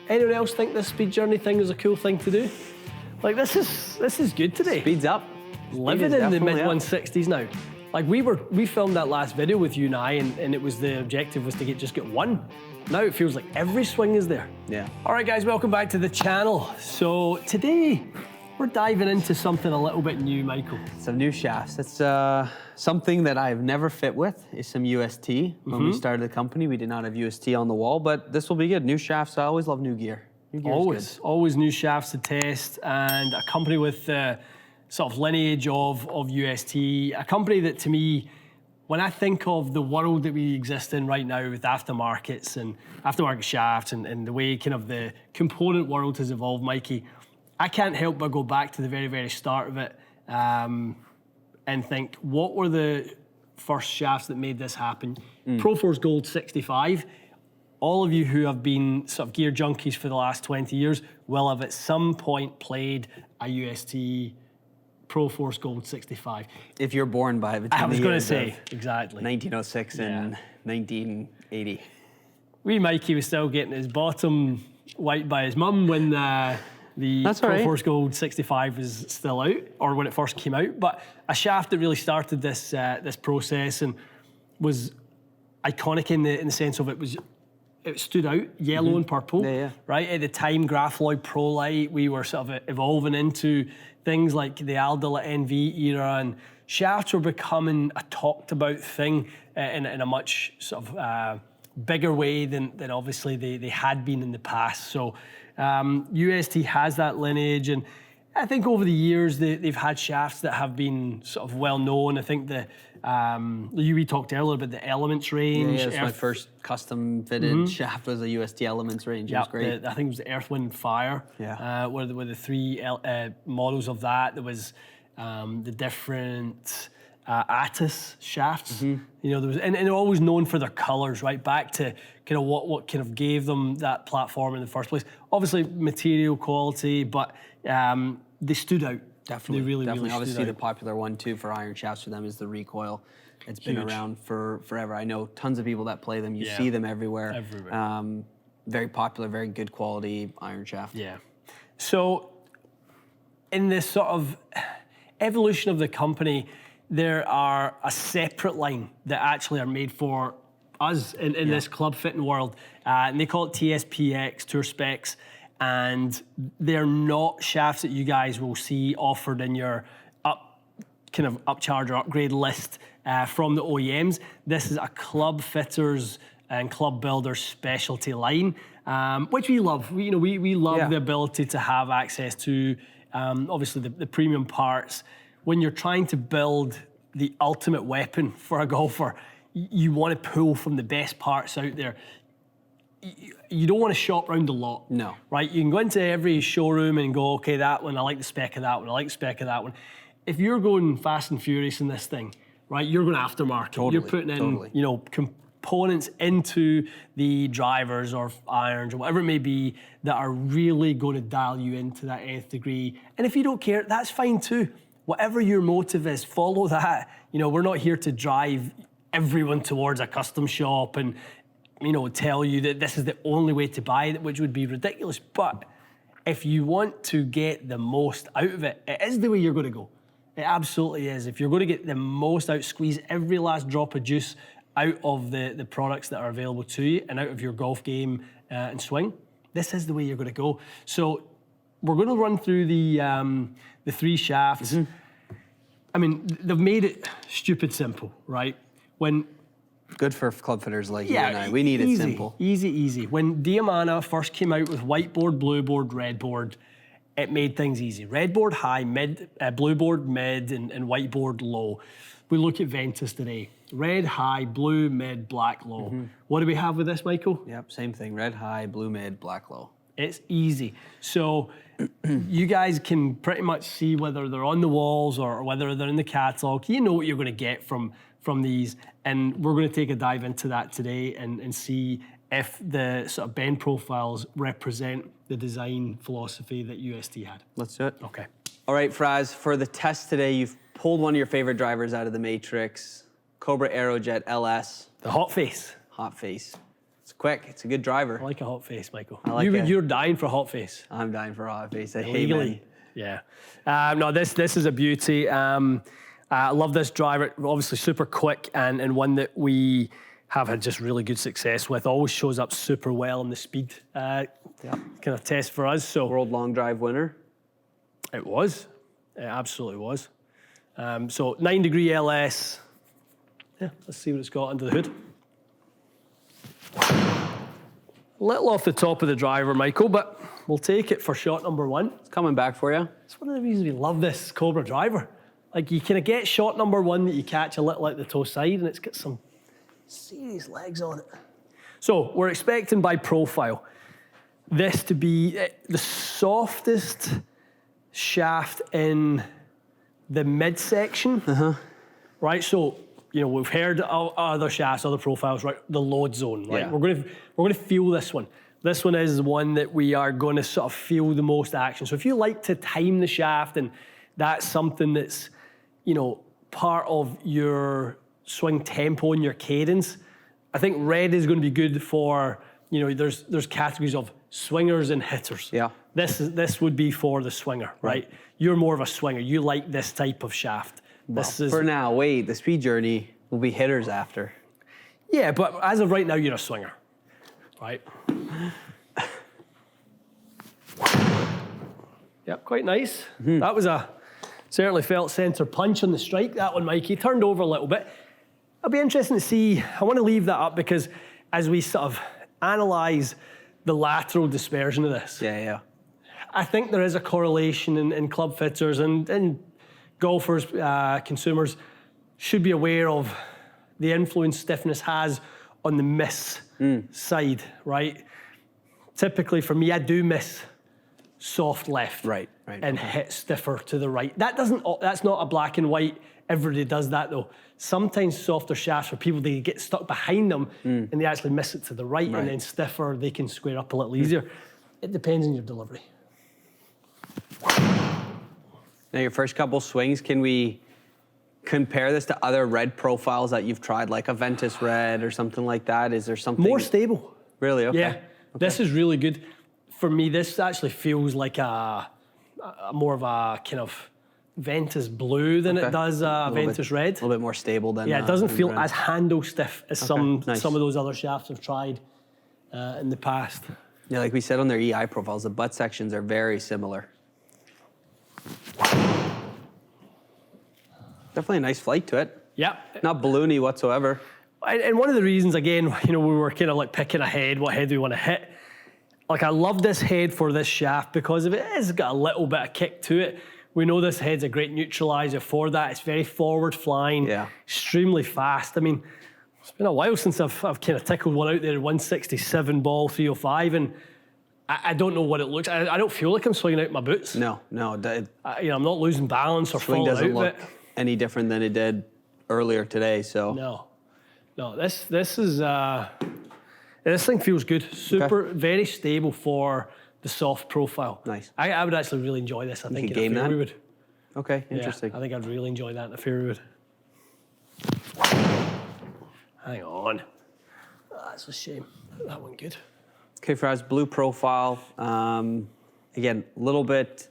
Anyone else think this speed journey thing is a cool thing to do? Like this is good today. Speeds up. Living in the mid 160s now. Like we filmed that last video with you and I, and it was the objective was to just get one. Now it feels like every swing is there. Yeah. All right, guys, welcome back to the channel. So today we're diving into something a little bit new, Michael. Some new shafts. It's something that I've never fit with is some UST. When we started the company, we did not have UST on the wall, but this will be good. New shafts. I always love new gear. New gear is good. Always new shafts to test, and a company with sort of lineage of UST, a company that to me, when I think of the world that we exist in right now with aftermarkets and aftermarket shafts and the way kind of the component world has evolved, Mikey, I can't help but go back to the very, very start of it and think, what were the first shafts that made this happen? Proforce Gold 65. All of you who have been sort of gear junkies for the last 20 years will have at some point played a UST Proforce Gold 65. If you're born by between I was going to say, exactly. 1906 and 1980. Wee Mikey was still getting his bottom wiped by his mum when the Proforce Gold 65 was still out, or when it first came out. But a shaft that really started this this process and was iconic in the sense of it stood out, yellow and purple, right? At the time, Grafloid Pro Light, we were sort of evolving into things like the Aldila NV era, and shafts were becoming a talked about thing in a much sort of bigger way than obviously they had been in the past. So UST has that lineage, and I think over the years they've had shafts that have been sort of well known. I think we talked earlier about the Elements range. Yeah, my first custom fitted shaft was a UST Elements range. It was great. I think it was the Earth, Wind, Fire. Yeah. Were the three models of that. There was the different Attis shafts. You know, there was, and they're always known for their colours, right? Back to kind of what kind of gave them that platform in the first place. Obviously, material quality, but they stood out. Definitely, they really Obviously, stood the out. popular one too for iron shafts for them is the recoil. It's been around for forever. I know tons of people that play them. You see them everywhere. Very popular, very good quality iron shaft. Yeah. So, in this sort of evolution of the company, there are a separate line that actually are made for us in this club fitting world, and they call it TSPX, Tour Specs. And they're not shafts that you guys will see offered in your upcharge or upgrade list from the OEMs. This is a club fitters and club builders specialty line, which we love. We love the ability to have access to obviously the premium parts. When you're trying to build the ultimate weapon for a golfer, you want to pull from the best parts out there. You don't want to shop around a lot. No. Right? You can go into every showroom and go, okay, that one, I like the spec of that one, I like the spec of that one. If you're going fast and furious in this thing, right, you're going aftermarket. Totally, you're putting in, components into the drivers or irons or whatever it may be that are really going to dial you into that nth degree. And if you don't care, that's fine too. Whatever your motive is, follow that. We're not here to drive everyone towards a custom shop and tell you that this is the only way to buy it, which would be ridiculous. But if you want to get the most out of it, it is the way you're going to go. It absolutely is. If you're going to get the most out, squeeze every last drop of juice out of the products that are available to you and out of your golf game and swing, this is the way you're going to go. So we're going to run through the three shafts. I mean, they've made it stupid simple, right? Good for club fitters like you and I. We need it simple. Easy. When Diamana first came out with white board, blue board, red board, it made things easy. Red board high, blue board mid, and white board low. We look at Ventus today. Red high, blue mid, black low. What do we have with this, Michael? Yep, same thing. Red high, blue mid, black low. It's easy. So you guys can pretty much see whether they're on the walls or whether they're in the catalog. You know what you're going to get from these, and we're going to take a dive into that today and see if the sort of bend profiles represent the design philosophy that UST had. Let's do it. Okay. All right, Fraz, for the test today, you've pulled one of your favorite drivers out of the matrix, COBRA AEROJET LS. The hot face. Hot face. It's quick. It's a good driver. I like a hot face, Michael. I like it. You're dying for a hot face. I'm dying for a hot face. Legally. Yeah. No, this is a beauty. I love this driver. Obviously super quick and one that we have had just really good success with. Always shows up super well in the speed kind of test for us. So World Long Drive winner. It was. It absolutely was. So 9-degree LS. Yeah, let's see what it's got under the hood. A little off the top of the driver, Michael, but we'll take it for shot number one. It's coming back for you. It's one of the reasons we love this COBRA driver. Like, you kind of get shot number one that you catch a little out the toe side, and it's got some serious legs on it. So we're expecting by profile this to be the softest shaft in the midsection, right? So, you know, we've heard other shafts, other profiles, right? The load zone, right? Yeah. We're gonna feel this one. This one is one that we are going to sort of feel the most action. So if you like to time the shaft, and that's something that's, you know, part of your swing tempo and your cadence, I think red is going to be good for, you know, there's categories of swingers and hitters. Yeah. This would be for the swinger, right? You're more of a swinger. You like this type of shaft. Well, this is for now, wait, the speed journey will be hitters after. Yeah, but as of right now, you're a swinger, right? Yep, quite nice. That was certainly felt center punch on the strike, that one, Mikey. Turned over a little bit. It'll be interesting to see. I want to leave that up because as we sort of analyze the lateral dispersion of this, I think there is a correlation in club fitters and golfers, consumers should be aware of the influence stiffness has on the miss side, right? Typically for me, I do miss soft left and hit stiffer to the right. That's not a black and white. Everybody does that though. Sometimes softer shafts for people, they get stuck behind them and they actually miss it to the right, and then stiffer, they can square up a little easier. It depends on your delivery. Now your first couple swings, can we compare this to other red profiles that you've tried, like a Ventus red or something like that? Is there something more stable? Really? Okay. Yeah, this is really good. For me, this actually feels like a more of a kind of Ventus blue than it does Ventus red. A little bit more stable than it doesn't feel red. as handle stiff as some of those other shafts I've tried in the past. Yeah, like we said on their EI profiles, the butt sections are very similar. Definitely a nice flight to it. Yeah. Not balloony whatsoever. And one of the reasons, again, you know, we were kind of like picking a head, what head do we want to hit? Like, I love this head for this shaft because it has got a little bit of kick to it. We know this head's a great neutralizer for that. It's very forward flying, extremely fast. I mean, it's been a while since I've kind of tickled one out there, 167 ball, 305, and I don't know what it looks. I don't feel like I'm swinging out my boots. No. You know, I'm not losing balance or Swing falling doesn't out look of it. any different than it did earlier today. So no. This is this thing feels good. Super, very stable for the soft profile. Nice. I would actually really enjoy this. I think in a fairway wood. Okay, interesting. Yeah, I think I'd really enjoy that in a fairway wood. Hang on. That's a shame. That one good. Okay, for us, blue profile. Again, a little bit,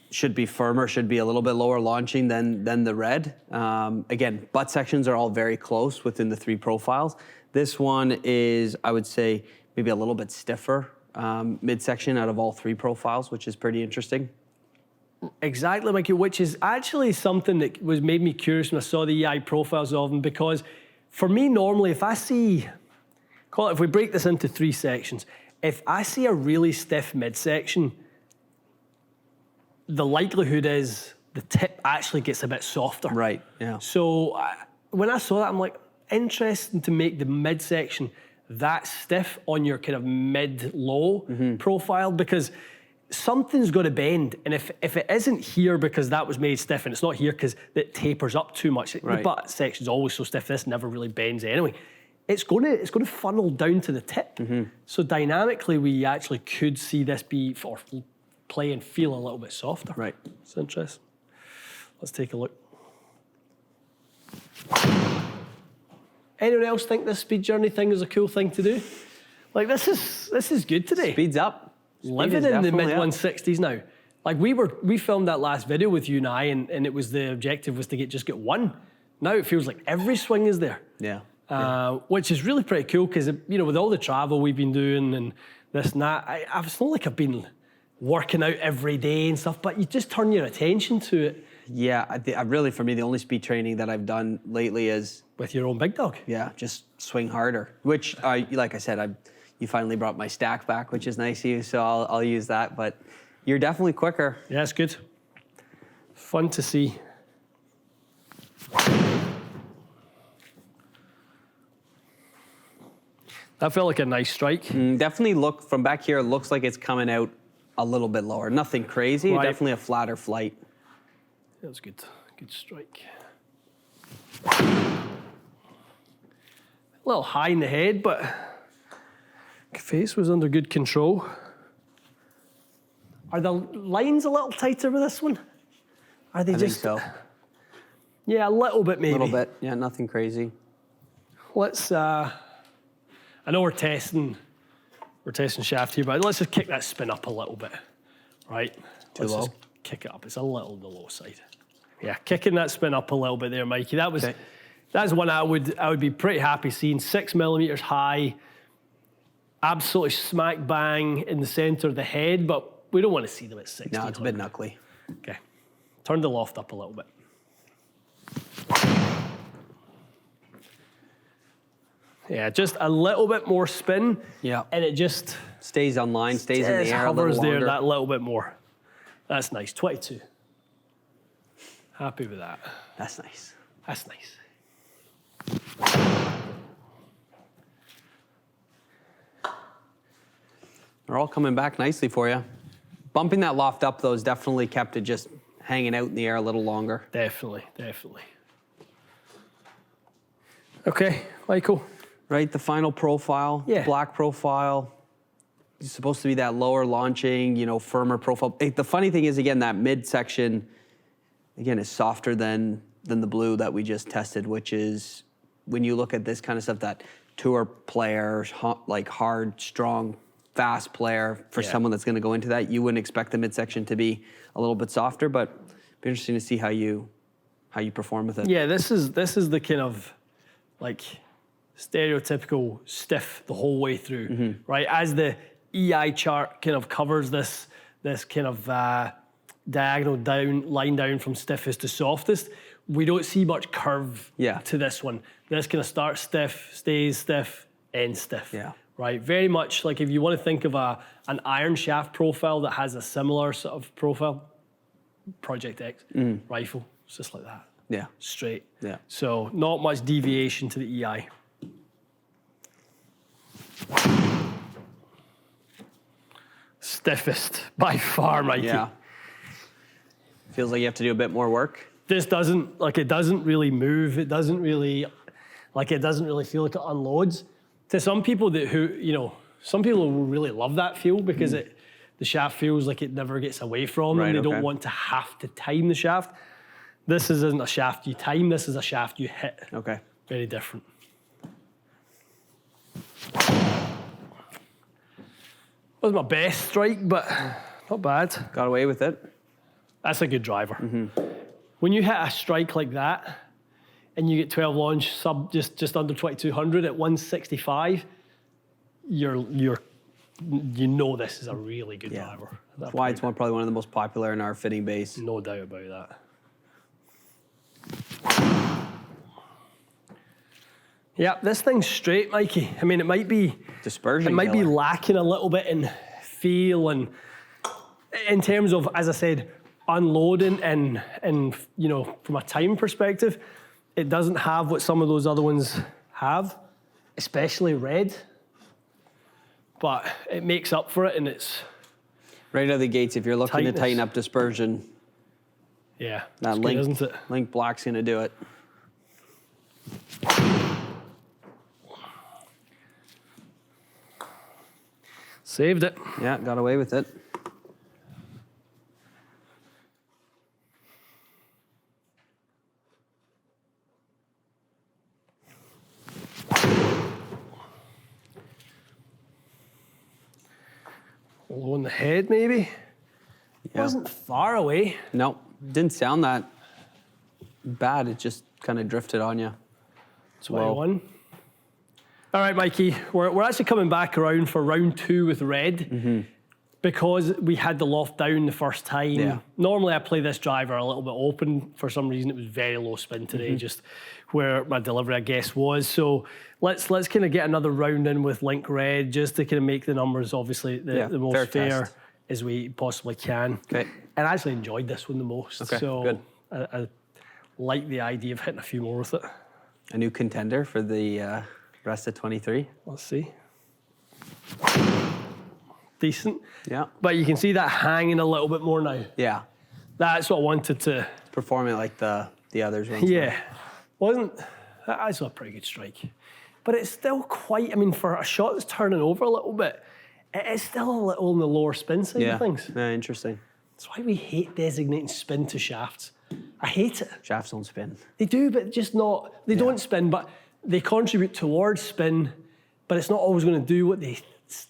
should be firmer, should be a little bit lower launching than the red. Again, butt sections are all very close within the three profiles. This one is, I would say, maybe a little bit stiffer midsection out of all three profiles, which is pretty interesting. Exactly, Mikey, which is actually something that made me curious when I saw the EI profiles of them, because for me, normally, if I see, if we break this into three sections, if I see a really stiff midsection, the likelihood is the tip actually gets a bit softer. Right, yeah. So when I saw that, I'm like, interesting to make the midsection that stiff on your kind of mid-low profile, because something's got to bend. And if it isn't here because that was made stiff, and it's not here because it tapers up too much, the butt section's always so stiff, this never really bends anyway, it's going to funnel down to the tip. So dynamically, we actually could see this be, or play and feel a little bit softer. Right. It's interesting. Let's take a look. Anyone else think this speed journey thing is a cool thing to do? Like this is good today. Speeds up. Living in the mid 160s now. Like we filmed that last video with you and I, and it was the objective was to just get one. Now it feels like every swing is there. Yeah. Which is really pretty cool because, you know, with all the travel we've been doing and this and that, it's not like I've been working out every day and stuff, but you just turn your attention to it. Yeah, I really, for me, the only speed training that I've done lately is... With your own big dog? Yeah, just swing harder, which, like I said, you finally brought my stack back, which is nice of you, so I'll use that, but you're definitely quicker. Yeah, it's good. Fun to see. That felt like a nice strike. Definitely from back here, it looks like it's coming out a little bit lower. Nothing crazy, right. Definitely a flatter flight. That was good. Good strike. A little high in the head, but face was under good control. Are the lines a little tighter with this one? Are they just... I think so. Yeah, a little bit maybe. A little bit, yeah, nothing crazy. Let's, I know we're testing shaft here, but let's just kick that spin up a little bit, right? Too low? Just kick it up, it's a little on the low side. Yeah, kicking that spin up a little bit there, Mikey. That's one I would be pretty happy seeing. 6 millimeters high, absolutely smack bang in the center of the head, but we don't want to see them at 60. No, it's a bit knuckly. Okay, turn the loft up a little bit. Yeah, just a little bit more spin. Yeah. And it just stays on line, stays in the air a little longer. Hovers there that little bit more. That's nice. 22. Happy with that. That's nice. That's nice. They're all coming back nicely for you. Bumping that loft up, though, has definitely kept it just hanging out in the air a little longer. Definitely, definitely. Okay, Michael. Right, the final profile, black profile. It's supposed to be that lower launching, you know, firmer profile. The funny thing is, again, that midsection, again, is softer than the blue that we just tested, which is, when you look at this kind of stuff, that tour player, like hard, strong, fast player, for someone that's going to go into that, you wouldn't expect the midsection to be a little bit softer, but it'd be interesting to see how you perform with it. Yeah, this is the kind of like stereotypical stiff the whole way through, right? As the EI chart kind of covers this kind of diagonal line down from stiffest to softest, we don't see much curve to this one. This kind of starts stiff, stays stiff, ends stiff. Yeah. Right, very much like if you want to think of an iron shaft profile that has a similar sort of profile, Project X rifle, it's just like that. Yeah. Straight. Yeah. So not much deviation to the EI. Stiffest by far, Mikey. Yeah. Feels like you have to do a bit more work. This doesn't really move. It doesn't really feel like it unloads. To some people some people will really love that feel because the shaft feels like it never gets away from them. They don't want to have to time the shaft. This isn't a shaft you time, this is a shaft you hit. Okay. Very different. Wasn't my best strike, but not bad. Got away with it. That's a good driver. When you hit a strike like that, and you get 12 launch sub just under 2200 at 165, you know this is a really good driver. That's why it's probably one of the most popular in our fitting base. No doubt about that. Yeah, this thing's straight, Mikey. I mean, it might be dispersion. It might be lacking a little bit in feel and in terms of, as I said, unloading and from a time perspective, it doesn't have what some of those other ones have, especially red. But it makes up for it, and it's right out of the gates. If you're looking to tighten up dispersion, yeah, that good, isn't it? link black's gonna do it. Saved it. Yeah, got away with it. Low in the head, maybe. Yeah. Wasn't far away. No, didn't sound that bad. It just kind of drifted on you. 21. All right, Mikey, we're actually coming back around for round 2 with red because we had the loft down the first time. Yeah. Normally I play this driver a little bit open. For some reason it was very low spin today, just where my delivery, I guess, was. So let's kind of get another round in with link red just to kind of make the numbers obviously the most fair as we possibly can. Okay. And I actually enjoyed this one the most. Okay, so good. I like the idea of hitting a few more with it. A new contender for the rest of 23. Let's see. Decent. Yeah. But you can see that hanging a little bit more now. Yeah. That's what I wanted to. Performing like the others ones. Yeah. That's a pretty good strike. But it's still quite, I mean, for a shot that's turning over a little bit, it is still a little on the lower spin side of things. Yeah, interesting. That's why we hate designating spin to shafts. I hate it. Shafts don't spin. They do, but just not, they don't spin, but they contribute towards spin, but it's not always going to do what they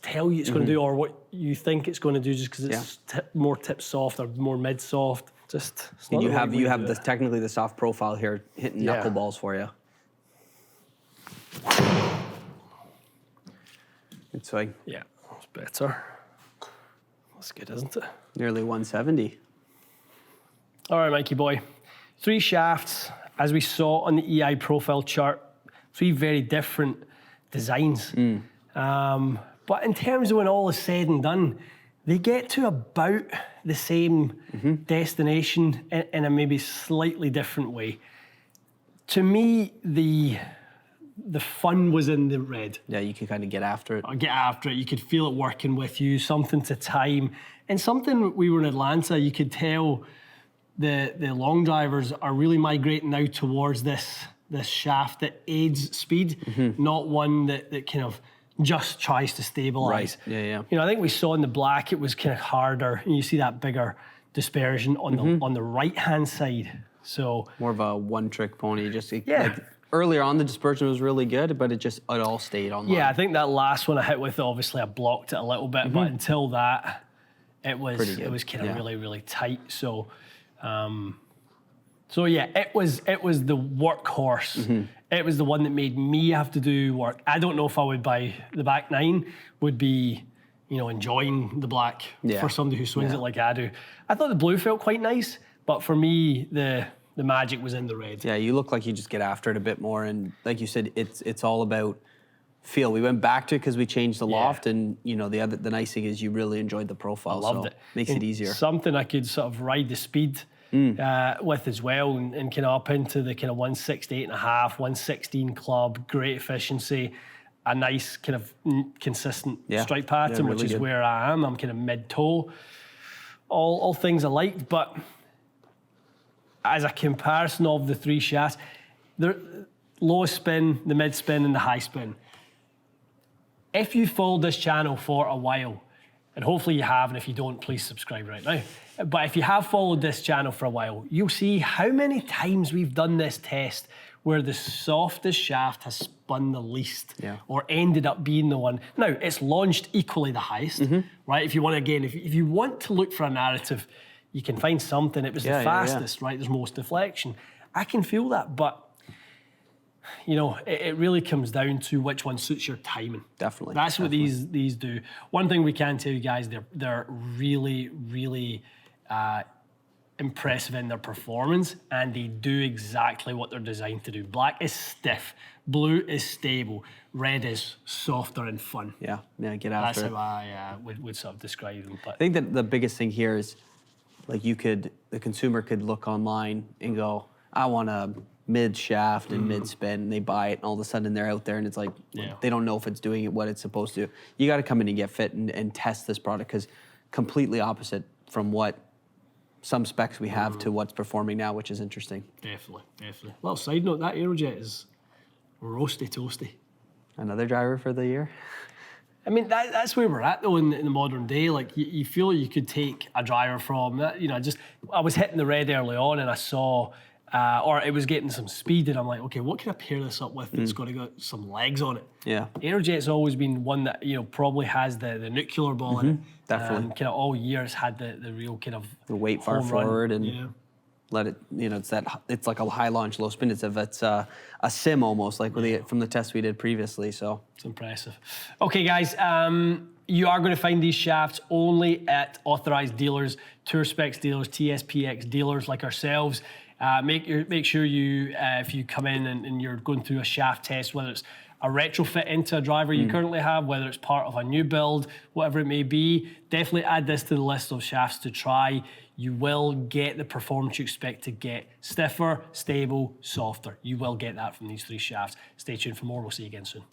tell you it's going to do or what you think it's going to do just because it's more tip soft or more mid soft. Just and you have the technically the soft profile here hitting knuckleballs for you. Good swing. Yeah, that's better. That's good, isn't it? Nearly 170. All right, Mikey boy. 3 shafts, as we saw on the EI profile chart, 3 very different designs. But in terms of when all is said and done, they get to about the same destination in a maybe slightly different way. To me, the fun was in the red. Yeah, you can kind of get after it. Get after it. You could feel it working with you, something to time. And something, we were in Atlanta, you could tell the long drivers are really migrating now towards this shaft that aids speed, not one that kind of just tries to stabilize. Right. Yeah. You know, I think we saw in the black it was kind of harder, and you see that bigger dispersion on the right hand side. So more of a one-trick pony. Just like earlier on, the dispersion was really good, but it all stayed on line. Yeah, I think that last one I hit with, obviously I blocked it a little bit, but until that, it was kind of really, really tight. So, yeah, it was the workhorse. It was the one that made me have to do work. I don't know if I would buy the back 9, would be, you know, enjoying the black for somebody who swings it like I do. I thought the blue felt quite nice, but for me, the magic was in the red. Yeah, you look like you just get after it a bit more, and like you said, it's all about feel. We went back to it because we changed the loft, and you know the nice thing is you really enjoyed the profile. I loved it. Makes it easier. Something I could sort of ride the speed with as well, and kind of up into the kind of 168.5, 116 club, great efficiency, a nice kind of consistent strike pattern, really which is good. where I am. I'm kind of mid-toe. All things I liked, but as a comparison of the 3 shafts, the low spin, the mid spin, and the high spin. If you followed this channel for a while, and hopefully you have, and if you don't, please subscribe right now. But if you have followed this channel for a while, you'll see how many times we've done this test where the softest shaft has spun the least or ended up being the one. Now, it's launched equally the highest, right? If you want to, again, if you want to look for a narrative, you can find something. It was the fastest, right? There's most deflection. I can feel that, but you know, it really comes down to which one suits your timing. Definitely. That's what these do. One thing we can tell you guys, they're really, really impressive in their performance, and they do exactly what they're designed to do. Black is stiff, blue is stable, red is softer and fun. Yeah, get after it. That's how I would sort of describe them. But I think that the biggest thing here is, like, the consumer could look online and go, I want a mid shaft and mid spin, and they buy it, and all of a sudden they're out there, and it's like they don't know if it's doing what it's supposed to. You got to come in and get fit and test this product, because completely opposite from what some specs we have to what's performing now, which is interesting. Definitely. Little side note, that AEROJET is roasty toasty. Another driver for the year. I mean, that's where we're at though in the modern day. Like you feel you could take a driver from that. You know, I was hitting the red early on, and I saw or it was getting some speed, and I'm like, okay, what can I pair this up with that's going to got some legs on it? Yeah. AEROJET's always been one that, you know, probably has the nuclear ball in it. Definitely. Kind of all year it's had the real kind of The weight far home run. forward and let it, you know, it's like a high launch, low spin. It's a sim almost, like from the test we did previously. So it's impressive. Okay, guys, you are going to find these shafts only at authorized dealers, Tour Specs dealers, TSPX dealers like ourselves. Make sure you, if you come in and you're going through a shaft test, whether it's a retrofit into a driver you currently have, whether it's part of a new build, whatever it may be, definitely add this to the list of shafts to try. You will get the performance you expect to get. Stiffer, stable, softer. You will get that from these 3 shafts. Stay tuned for more. We'll see you again soon.